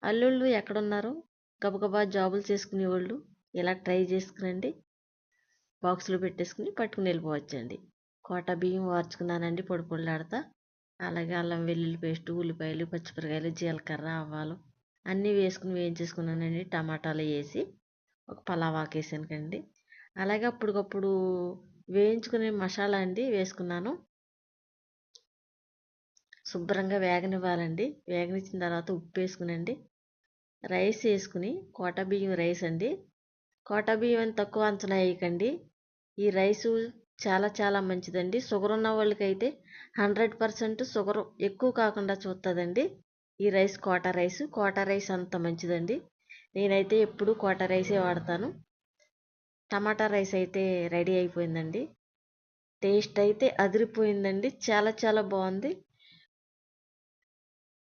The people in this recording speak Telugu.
అల్లుళ్ళు ఎక్కడున్నారు? గబగబా జాబులు చేసుకునేవాళ్ళు ఇలా ట్రై చేసుకునండి. బాక్స్లో పెట్టేసుకుని పట్టుకుని వెళ్ళిపోవచ్చండి. కోటా బియ్యం వార్చుకున్నానండి పొడి పొడిలాడతా. అలాగే అల్లం వెల్లుల్లి పేస్ట్, ఉల్లిపాయలు, పచ్చిమిరకాయలు, జీలకర్ర, ఆవాలు అన్నీ వేసుకుని వేయించేసుకున్నానండి. టమాటాలు వేసి ఒక పలావాకు వేసాను కండి. అలాగే అప్పటికప్పుడు వేయించుకునే మసాలా అండి వేసుకున్నాను. శుభ్రంగా వేగనివ్వాలండి. వేగనిచ్చిన తర్వాత ఉప్పు వేసుకునండి. రైస్ వేసుకుని కోటా బియ్యం రైస్ అండి. కోటా బియ్యం అని తక్కువ అంచనా వేయకండి. ఈ రైసు చాలా చాలా మంచిదండి. షుగర్ ఉన్న వాళ్ళకైతే 100% షుగర్ ఎక్కువ కాకుండా చూస్తుందండి. ఈ రైస్ కోటా రైస్ అంత మంచిదండి. నేనైతే ఎప్పుడు కోటా రైసే వాడతాను. టమాటా రైస్ అయితే రెడీ అయిపోయిందండి. టేస్ట్ అయితే అదిరిపోయిందండి. చాలా చాలా బాగుంది.